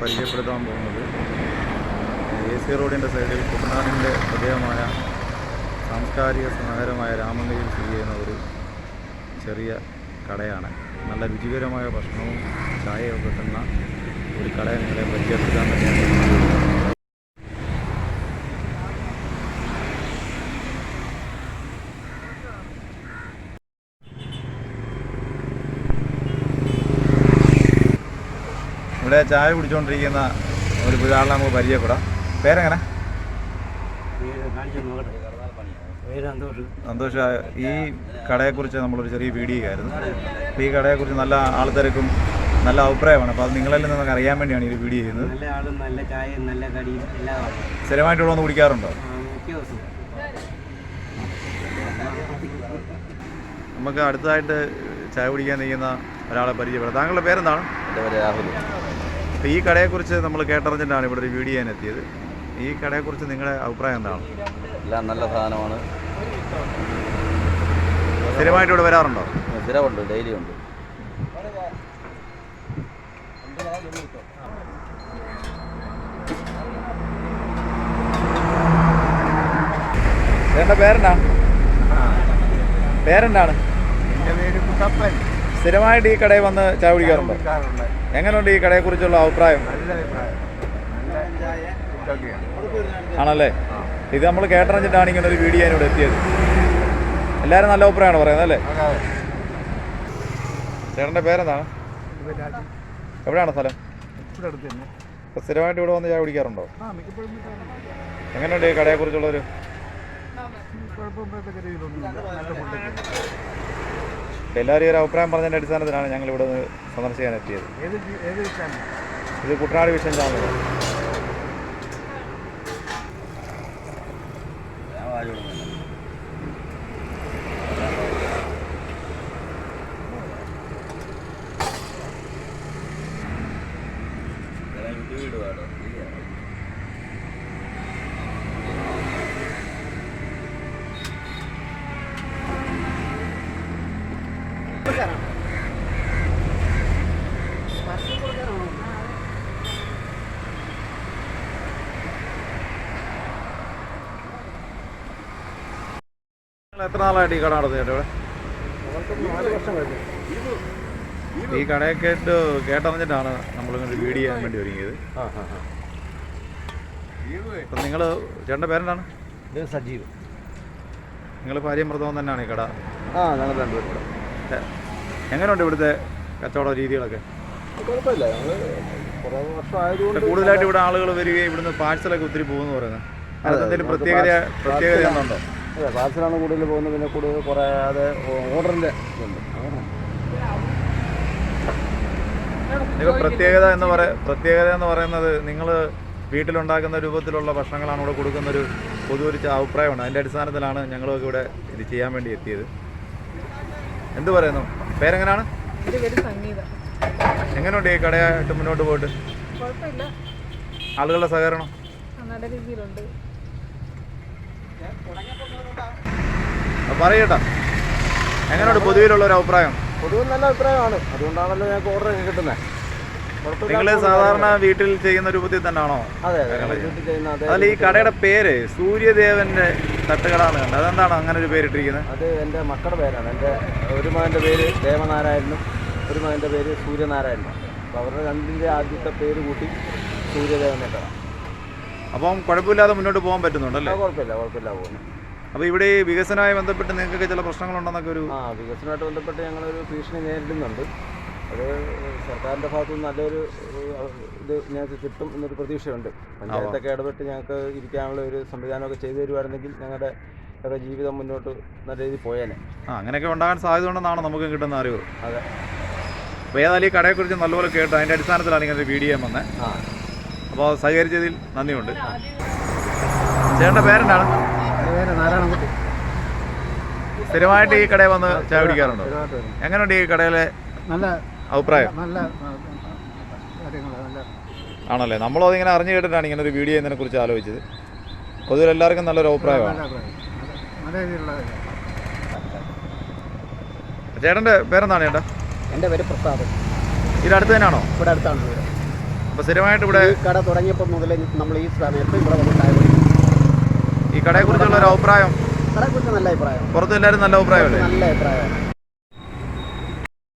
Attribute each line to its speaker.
Speaker 1: പരിചയപ്പെടുത്താൻ പോകുന്നത് AC റോഡിൻ്റെ സൈഡിൽ കുട്ടനാടിൻ്റെ പ്രത്യേകമായ സാംസ്കാരിക സുന്ദരമായ രാമങ്കയിൽ സ്ഥിതി ചെയ്യുന്ന ഒരു ചെറിയ കടയാണ്. നല്ല രുചികരമായ ഭക്ഷണവും ചായയൊക്കെ കിട്ടുന്ന ഒരു കടയെ നിങ്ങളെ പരിചയപ്പെടുത്താൻ വേണ്ടിയാണ്. ഇവിടെ ചായ കുടിച്ചുകൊണ്ടിരിക്കുന്ന ഒരു പുതിയാളെ നമുക്ക് പരിചയപ്പെടാം. പേരെങ്ങനെ? സന്തോഷ്. ഈ കടയെക്കുറിച്ച് നമ്മളൊരു ചെറിയ വീഡിയോ ആയിരുന്നു. അപ്പോൾ ഈ കടയെക്കുറിച്ച് നല്ല ആൾക്കാർക്കും നല്ല അഭിപ്രായമാണ്. അപ്പോൾ അത് നിങ്ങളിൽ നിന്നൊക്കെ അറിയാൻ വേണ്ടിയാണ് ഈ വീഡിയോ ചെയ്യുന്നത്.
Speaker 2: നല്ല ചായയും നല്ല കടിയും എല്ലാം
Speaker 1: സ്ഥിരമായിട്ട് ഇവിടെ വന്ന് കുടിക്കാറുണ്ടോ? നമുക്ക് അടുത്തതായിട്ട് ചായ കുടിക്കാൻ നിൽക്കുന്ന ഒരാളെ പരിചയപ്പെടാം. താങ്കളുടെ പേരെന്താണ്?
Speaker 3: എൻ്റെ പേര് രാഹുൽ.
Speaker 1: അപ്പോൾ ഈ കടയെക്കുറിച്ച് നമ്മൾ കേട്ടറിഞ്ഞിട്ടാണ് ഇവിടെ ഒരു വീഡിയോ ചെയ്യാൻ എത്തിയത്. ഈ കടയെക്കുറിച്ച് നിങ്ങളുടെ അഭിപ്രായം എന്താണ്?
Speaker 3: എല്ലാം നല്ല സാധനമാണ്.
Speaker 1: സ്ഥിരമായിട്ട് ഇവിടെ വരാറുണ്ടോ?
Speaker 3: സ്ഥിരമുണ്ട്, ഡെയിലി ഉണ്ട്.
Speaker 1: ചേട്ടൻ്റെ പേരെന്താണ്? പേരെന്താണ്?
Speaker 2: എൻ്റെ പേര് കുട്ടപ്പൻ.
Speaker 1: സ്ഥിരമായിട്ട് ഈ കടയിൽ വന്ന് ചായ കുടിക്കാറുണ്ടോ? എങ്ങനെയുണ്ട് ഈ കടയെക്കുറിച്ചുള്ള അഭിപ്രായം?
Speaker 2: നല്ല അഭിപ്രായം. നല്ല ചായ
Speaker 1: ആണല്ലേ. ഇത് നമ്മൾ കേട്ടറിഞ്ഞിട്ടാണ് ഇങ്ങനെ ഒരു വീഡിയോ ഇവിടെ എത്തിയത്. എല്ലാവരും നല്ല അഭിപ്രായമാണ് പറയുന്നത് അല്ലേ? ചേട്ടൻ്റെ പേരെന്താണ്? എവിടെയാണ് സ്ഥലം? അപ്പോൾ സ്ഥിരമായിട്ട് ഇവിടെ വന്ന് ചായ കുടിക്കാറുണ്ടോ? എങ്ങനെയുണ്ട് ഈ കടയെക്കുറിച്ചുള്ളൊരു? എല്ലാവരും ഒരു അഭിപ്രായം പറഞ്ഞതിൻ്റെ അടിസ്ഥാനത്തിലാണ് ഞങ്ങൾ ഇവിടെ നിന്ന് സന്ദർശിക്കാൻ എത്തിയത്. ഇത് കുട്ടനാട് വിഷൻ ചാനൽ. എത്ര നാളായിട്ട് ഈ കട നടത്തുന്നുണ്ട് ഇവിടെ?
Speaker 2: 4 വർഷം കഴിഞ്ഞു.
Speaker 1: ഈ കടയൊക്കെ കേട്ടറിഞ്ഞിട്ടാണ് നമ്മളിങ്ങനെ വീഡിയോ ചെയ്യാൻ വേണ്ടി ഒരുങ്ങിയത്. അപ്പം നിങ്ങൾ ചേട്ടൻ്റെ പേരെന്താണ്?
Speaker 2: സജീവ്.
Speaker 1: നിങ്ങൾ ഭാര്യയും മൃതവും തന്നെയാണ് ഈ കട?
Speaker 2: ഞങ്ങൾ രണ്ടുപേരും.
Speaker 1: എങ്ങനെയുണ്ട് ഇവിടുത്തെ കച്ചവട രീതികളൊക്കെ?
Speaker 2: കുഴപ്പമില്ല. ഞങ്ങൾ കുറേ വർഷം ആയതുകൊണ്ട്
Speaker 1: കൂടുതലായിട്ട് ഇവിടെ ആളുകൾ വരികയും ഇവിടുന്ന് പാഴ്സലൊക്കെ ഒത്തിരി പോകുമെന്ന് പറയുന്നത്. അതിനെന്തെങ്കിലും പ്രത്യേകത എന്നുണ്ടോ?
Speaker 2: അതെ, പാഴ്സലാണ് കൂടുതൽ പോകുന്നത്. പിന്നെ കൂടുതൽ കുറേ അത് ഓർഡറിൻ്റെ ഇതുണ്ട്.
Speaker 1: ഇപ്പോൾ പ്രത്യേകത എന്ന് പറയുന്നത് നിങ്ങൾ വീട്ടിലുണ്ടാക്കുന്ന രൂപത്തിലുള്ള ഭക്ഷണങ്ങളാണ് ഇവിടെ കൊടുക്കുന്നൊരു പൊതുവൊരു അഭിപ്രായമാണ്. അതിൻ്റെ അടിസ്ഥാനത്തിലാണ് ഞങ്ങളൊക്കെ ഇവിടെ ഇത് ചെയ്യാൻ വേണ്ടി എത്തിയത്. എന്ത് പറയുന്നു? പേരെങ്ങനെയാണ്? എങ്ങനെയുണ്ട് ഈ കടയായിട്ട് മുന്നോട്ട് പോയിട്ട്? ആളുകളുടെ സഹകരണം
Speaker 4: നല്ല രീതിയിലുണ്ട്.
Speaker 1: പറയട്ടാ, എങ്ങനെയുണ്ട് പൊതുവിലുള്ളൊരു അഭിപ്രായം?
Speaker 2: പൊതുവെ നല്ല അഭിപ്രായമാണ്. അതുകൊണ്ടാണല്ലോ ഞങ്ങൾക്ക് ഓർഡറൊക്കെ കിട്ടുന്നത്.
Speaker 1: നിങ്ങൾ സാധാരണ വീട്ടിൽ ചെയ്യുന്ന രൂപത്തിൽ തന്നെയാണോ?
Speaker 2: അതെ,
Speaker 1: അതിൽ ഈ കടയുടെ പേര് സൂര്യദേവന്റെ തട്ടുകട എന്ന് കണ്ടത്. അതെന്താണ് അങ്ങനെ ഒരു പേരിട്ടിരിക്കുന്നത്?
Speaker 2: അത് എൻ്റെ മക്കളുടെ പേരാണ്. എൻ്റെ ഒരു മകൻ്റെ പേര് ദേവനാരായണനും ഒരു മകൻ്റെ പേര് സൂര്യനാരായണനും. അപ്പോൾ അവരുടെ രണ്ടിൻ്റെ ആദ്യത്തെ പേര് കൂട്ടി സൂര്യദേവനെ കട.
Speaker 1: അപ്പം കുഴപ്പമില്ലാതെ മുന്നോട്ട് പോകാൻ പറ്റുന്നുണ്ടല്ലേ?
Speaker 2: കുഴപ്പമില്ല പോകുന്നു.
Speaker 1: അപ്പോൾ ഇവിടെ ഈ വികസനവുമായി ബന്ധപ്പെട്ട് നിങ്ങൾക്കൊക്കെ ചില പ്രശ്നങ്ങളുണ്ടെന്നൊക്കെ ഒരു?
Speaker 2: വികസനമായിട്ട് ബന്ധപ്പെട്ട് ഞങ്ങളൊരു ഭീഷണി നേരിടുന്നുണ്ട്. അത് സർക്കാരിൻ്റെ ഭാഗത്തു നിന്ന് നല്ലൊരു ഇത് ഞങ്ങൾക്ക് കിട്ടും എന്നൊരു പ്രതീക്ഷയുണ്ട്. പഞ്ചായത്തൊക്കെ ഇടപെട്ട് ഞങ്ങൾക്ക് ഇരിക്കാനുള്ള ഒരു സംവിധാനമൊക്കെ ചെയ്തു തരുവായിരുന്നെങ്കിൽ ഞങ്ങളുടെ ജീവിതം മുന്നോട്ട് നല്ല രീതിയിൽ പോയേനെ.
Speaker 1: അങ്ങനെയൊക്കെ ഉണ്ടാകാൻ സാധ്യത ഉണ്ടെന്നാണ് നമുക്ക് കിട്ടുന്ന അറിവ്.
Speaker 2: അതെ.
Speaker 1: അപ്പോൾ ഏതായാലും ഈ കടയെക്കുറിച്ച് നല്ലപോലെ കേട്ടു. അതിൻ്റെ അടിസ്ഥാനത്തിലാണ് ഇങ്ങനെ ഒരു വീഡിയോ വന്നത്. അപ്പോൾ സഹകരിച്ചതിൽ നന്ദിയുണ്ട്. ചേട്ടൻ്റെ പേരെന്താണ്?
Speaker 2: നാരായണൻകുട്ടി.
Speaker 1: സ്ഥിരമായിട്ട് ഈ കടയിൽ വന്ന് ചായ കുടിക്കാറുണ്ടോ? എങ്ങനെയുണ്ട് ഈ കടയിലെ
Speaker 2: നല്ല
Speaker 1: അഭിപ്രായം?
Speaker 2: നല്ല
Speaker 1: ആണല്ലേ. നമ്മളും അതിങ്ങനെ അറിഞ്ഞു കേട്ടിട്ടാണ് ഇങ്ങനെ ഒരു വീഡിയോ ചെയ്യുന്നതിനെ കുറിച്ച് ആലോചിച്ചത്. പൊതുവെ എല്ലാവർക്കും നല്ലൊരു അഭിപ്രായമാണ്. ചേട്ടൻ്റെ പേരെന്താണ് ചേട്ടാ?
Speaker 2: എൻ്റെ പേര് പ്രസാദ്.
Speaker 1: ഇതിൻ്റെ അടുത്ത് തന്നെയാണോ?
Speaker 2: ഇവിടെ അടുത്താണ്.
Speaker 1: അപ്പോൾ സ്ഥിരമായിട്ട് ഇവിടെ
Speaker 4: ഈ കട തുടങ്ങിയപ്പോൾ മുതൽ നമ്മൾ ഈ സമയത്ത് ഇവിടെ വന്ന് ചായ കുടിക്കും.
Speaker 1: ഈ കടയെക്കുറിച്ചുള്ള ഒരു അഭിപ്രായം
Speaker 4: കടയെക്കുറിച്ച് നല്ല അഭിപ്രായമാണ്.
Speaker 1: പുറത്ത് എല്ലാവരും നല്ല അഭിപ്രായമല്ലേ?
Speaker 4: നല്ല അഭിപ്രായമാണ്.